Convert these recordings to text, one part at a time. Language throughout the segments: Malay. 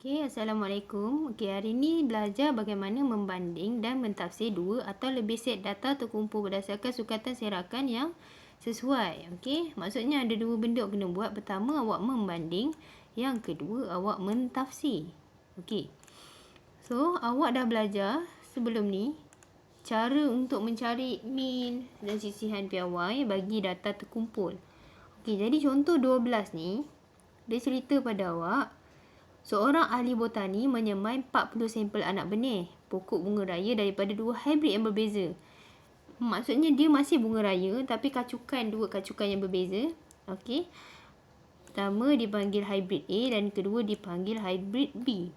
Okey, Assalamualaikum. Okey, hari ini belajar bagaimana membanding dan mentafsir dua atau lebih set data terkumpul berdasarkan sukatan serakan yang sesuai. Okey, maksudnya ada dua benda awak kena buat. Pertama, awak membanding. Yang kedua, awak mentafsir. Okey. So, awak dah belajar sebelum ni cara untuk mencari min dan sisihan piawai bagi data terkumpul. Okey, jadi contoh 12 ni, dia cerita pada awak seorang ahli botani menyemai 40 sampel anak benih pokok bunga raya daripada dua hybrid yang berbeza. Maksudnya dia masih bunga raya tapi dua kacukan yang berbeza. Okey. Pertama dipanggil hybrid A dan kedua dipanggil hybrid B.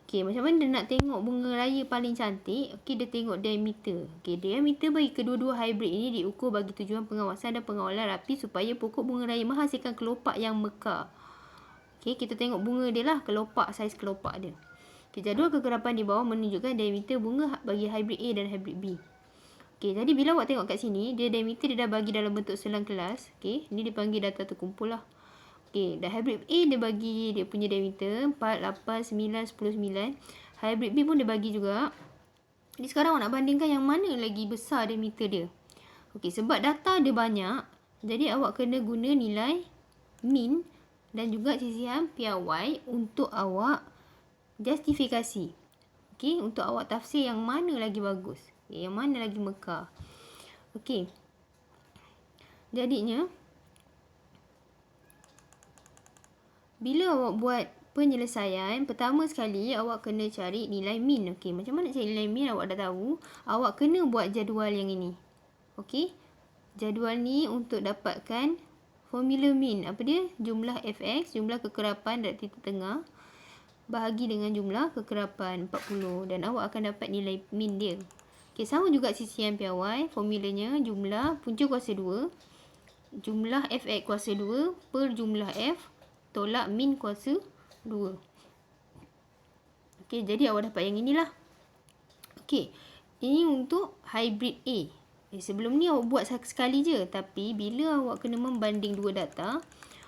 Okey, macam mana dia nak tengok bunga raya paling cantik? Okey, dia tengok diameter. Okey, diameter bagi kedua-dua hybrid ini diukur bagi tujuan pengawasan dan pengawalan rapi supaya pokok bunga raya menghasilkan kelopak yang mekar. Okey, kita tengok bunga dia lah, kelopak, saiz kelopak dia. Okey, jadual kekerapan di bawah menunjukkan diameter bunga bagi hybrid A dan hybrid B. Okey, jadi bila awak tengok kat sini, dia diameter dia dah bagi dalam bentuk selang kelas. Okey, ni dipanggil data terkumpul lah. Okey, dan hybrid A dia bagi dia punya diameter 4, 8, 9, 10, 9. Hybrid B pun dia bagi juga. Jadi sekarang awak nak bandingkan yang mana lagi besar diameter dia. Okey, sebab data dia banyak, jadi awak kena guna nilai min dan juga sisihan piawai untuk awak justifikasi. Okey, untuk awak tafsir yang mana lagi bagus, yang mana lagi mekar. Okey. Jadinya bila awak buat penyelesaian, pertama sekali awak kena cari nilai min. Okey, macam mana cari nilai min awak dah tahu. Awak kena buat jadual yang ini. Okey. Jadual ni untuk dapatkan formula min. Apa dia? Jumlah fx, jumlah kekerapan dari titik tengah bahagi dengan jumlah kekerapan 40 dan awak akan dapat nilai min dia. Okey, sama juga sisihan piawai. Formulanya jumlah punca kuasa 2 jumlah fx kuasa 2 per jumlah f tolak min kuasa 2. Okey, jadi awak dapat yang inilah. Okey, ini untuk hybrid A. Sebelum ni awak buat sekali je, tapi bila awak kena membanding dua data,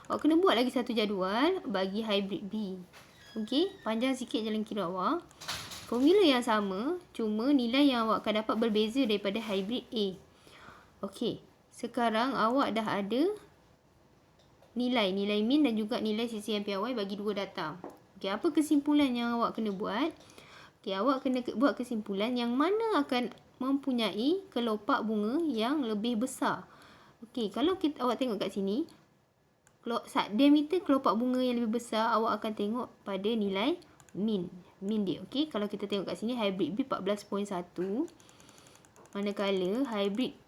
awak kena buat lagi satu jadual bagi hybrid B. Okey, panjang sikit jalan kira awak. Formula yang sama, cuma nilai yang awak akan dapat berbeza daripada hybrid A. Okey, sekarang awak dah ada nilai min dan juga nilai sisihan piawai bagi dua data. Okey, apa kesimpulan yang awak kena buat? Okey, awak kena buat kesimpulan yang mana akan mempunyai kelopak bunga yang lebih besar. Okey, kalau awak tengok kat sini, diameter kelopak bunga yang lebih besar, awak akan tengok pada nilai min dia. Okey, kalau kita tengok kat sini, hybrid B 14.1, manakala hybrid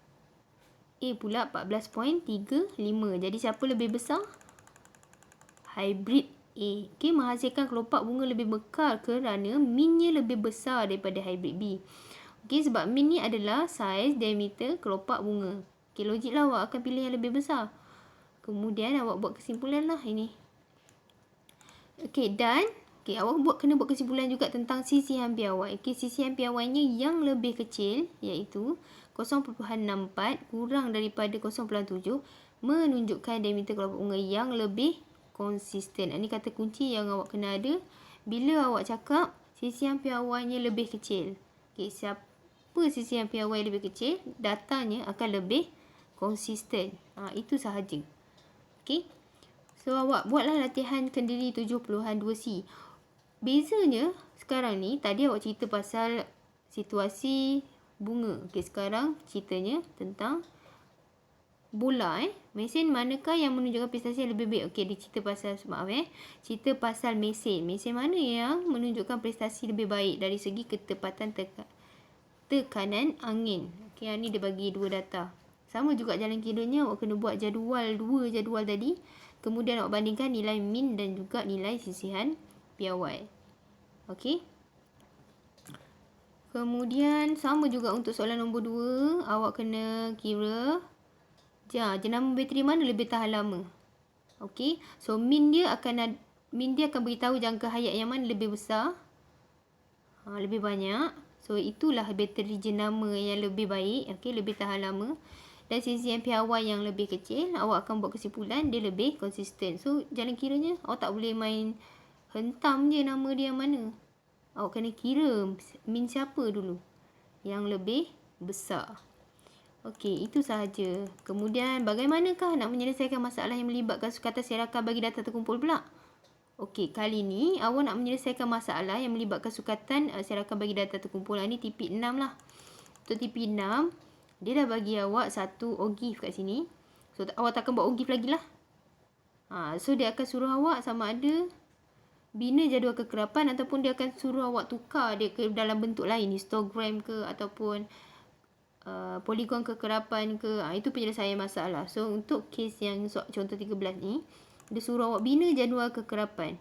A pula 14.35. Jadi siapa lebih besar? Hybrid A. Okey, menghasilkan kelopak bunga lebih mekar kerana minnya lebih besar daripada hybrid B. Okey, sebab min ni adalah saiz diameter kelopak bunga. Okey, logiklah awak akan pilih yang lebih besar. Kemudian awak buat kesimpulan lah ini. Okey, dan awak kena buat kesimpulan juga tentang sisihan piawai. Okey, sisihan piawainya yang lebih kecil iaitu 0.64 kurang daripada 0.7 menunjukkan diameter kelopak bunga yang lebih konsisten. Ini kata kunci yang awak kena ada bila awak cakap sisihan piawainya lebih kecil. Okey, siapa sisihan piawai lebih kecil, datanya akan lebih konsisten. Itu sahaja. Okey. So, awak buatlah latihan kendali 7.2C. Bezanya sekarang ni, tadi awak cerita pasal situasi bunga. Okey, sekarang ceritanya tentang bola. Mesin manakah yang menunjukkan prestasi yang lebih baik? Okey, dia cerita pasal, cerita pasal mesin. Mesin mana yang menunjukkan prestasi lebih baik dari segi ketepatan tekanan angin. Okey, ni dia bagi dua data. Sama juga jalan kiranya, awak kena buat dua jadual tadi. Kemudian awak bandingkan nilai min dan juga nilai sisihan piawai. Okey. Kemudian sama juga untuk soalan nombor 2, awak kena kira jenama bateri mana lebih tahan lama. Okey. So min dia akan beritahu jangka hayat yang mana lebih besar. Lebih banyak. So itulah bateri jenama yang lebih baik, okey, lebih tahan lama. Dan sisihan piawai yang lebih kecil, awak akan buat kesimpulan dia lebih konsisten. So jalan kiranya awak tak boleh main hentam je nama dia yang mana. Awak kena kira min siapa dulu yang lebih besar. Okey, itu sahaja. Kemudian bagaimanakah nak menyelesaikan masalah yang melibatkan sukatan serakan bagi data terkumpul pula? Okey, kali ni awak nak menyelesaikan masalah yang melibatkan sukatan serakan bagi data terkumpul. Ini tipik 6 lah. Untuk tipik 6, dia dah bagi awak satu OGIF kat sini. So, awak takkan buat OGIF lagi lah. So, dia akan suruh awak sama ada bina jadual kekerapan ataupun dia akan suruh awak tukar dia ke dalam bentuk lain. Histogram ke ataupun poligon kekerapan ke. Itu penyelesaian masalah. So, untuk kes yang contoh 13 ni, dia suruh awak bina jadual kekerapan.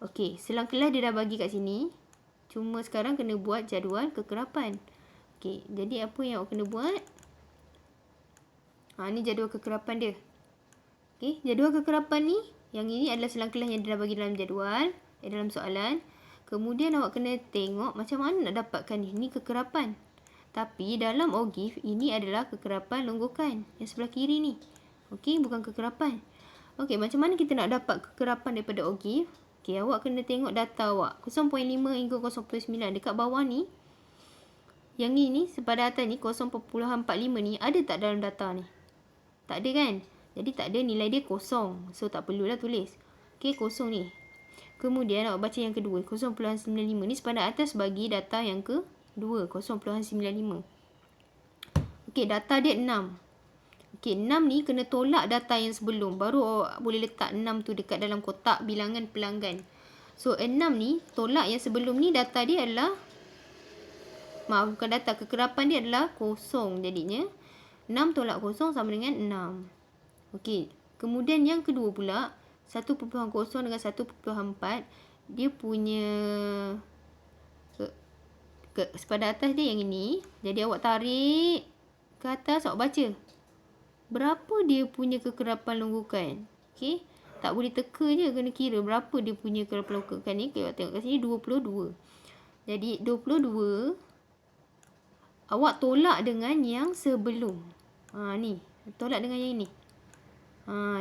Okey, selang-kelah dia dah bagi kat sini. Cuma sekarang kena buat jadual kekerapan. Okey, jadi apa yang awak kena buat? Ni jadual kekerapan dia. Okey, jadual kekerapan ni, yang ini adalah selang-kelah yang dia dah bagi dalam jadual, dalam soalan. Kemudian awak kena tengok macam mana nak dapatkan ni. Ni kekerapan. Tapi dalam OGIF, ini adalah kekerapan longgokan. Yang sebelah kiri ni. Okey, bukan kekerapan. Okey, macam mana kita nak dapat kekerapan daripada OGIF? Okey, awak kena tengok data awak. 0.5 hingga 0.9. Dekat bawah ni, yang ni, pada atas ni, 0.45 ni, ada tak dalam data ni? Tak ada kan? Jadi tak ada, nilai dia kosong. So, tak perlulah tulis. Okey, kosong ni. Kemudian, awak baca yang kedua. 0.95 ni sepadan atas bagi data yang kedua. 0.95. Okey, data dia 6. Okey, 6 ni kena tolak data yang sebelum. Baru awak boleh letak 6 tu dekat dalam kotak bilangan pelanggan. So, 6 ni tolak yang sebelum ni data dia adalah, bukan data, kekerapan dia adalah kosong jadinya. 6 tolak kosong sama dengan 6. Okey, kemudian yang kedua pula, 1.0 dengan 1.4, dia punya sepadan atas dia yang ini. Jadi awak tarik ke atas, awak baca. Berapa dia punya kekerapan longgokan? Okey, tak boleh teka je, kena kira berapa dia punya kekerapan longgokan ni. Kita tengok kat sini 22. Jadi 22 awak tolak dengan yang sebelum. Ni, tolak dengan yang ini.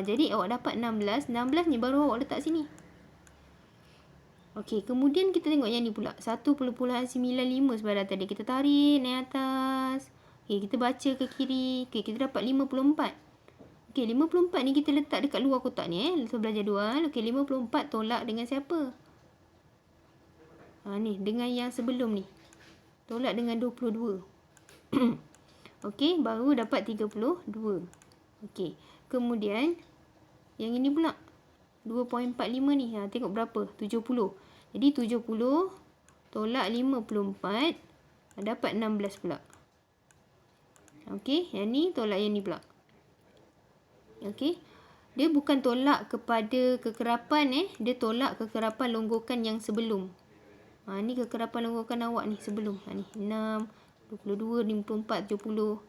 Jadi awak dapat 16. 16 ni baru awak letak sini. Okey, kemudian kita tengok yang ni pula. 1.95 sepadan tadi. Kita tarik naik atas. Okey, kita baca ke kiri. Okey, kita dapat 54. Okey, 54 ni kita letak dekat luar kotak ni sebelah jadual. Okey, 54 tolak dengan siapa? Ni, dengan yang sebelum ni. Tolak dengan 22. Okey, baru dapat 32. Okey, kemudian yang ini pula 2.45 ni. Tengok berapa? 70. Jadi 70 tolak 54 dapat 16 pula. Okey, yang ni tolak yang ni pula. Okey, dia bukan tolak kepada kekerapan dia tolak kekerapan longgokan yang sebelum. Ni kekerapan longgokan awak ni sebelum. Ni 6, 22, 54, 70.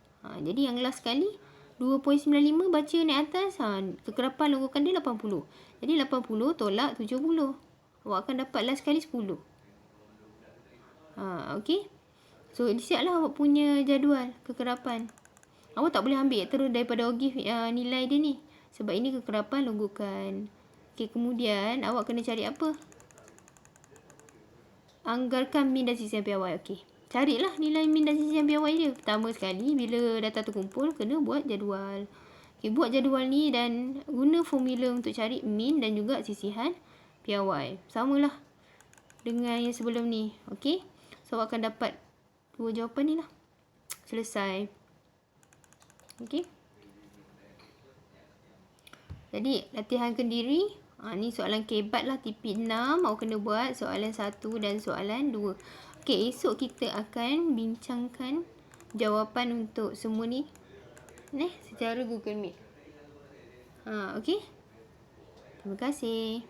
Jadi yang last sekali 2.95 baca naik atas. Kekerapan longgokan dia 80. Jadi 80 tolak 70. Awak akan dapat last sekali 10. Okey. So, siaplah awak punya jadual kekerapan. Awak tak boleh ambil terus daripada OGIF nilai dia ni. Sebab ini kekerapan longgokan. Okey, kemudian awak kena cari apa? Anggarkan min dan sisihan piawai. Okey. Carilah nilai min dan sisihan piawai dia. Pertama sekali, bila data terkumpul, kena buat jadual. Okey, buat jadual ni dan guna formula untuk cari min dan juga sisihan piawai. Samalah dengan yang sebelum ni. Okey. So, awak akan dapat dua jawapan ni lah. Selesai. Okey. Jadi, latihan kendiri. Ni soalan kebat lah. Tipik 6. Awak kena buat soalan 1 dan soalan 2. Okey, esok kita akan bincangkan jawapan untuk semua ni. Secara Google Meet. Okey. Terima kasih.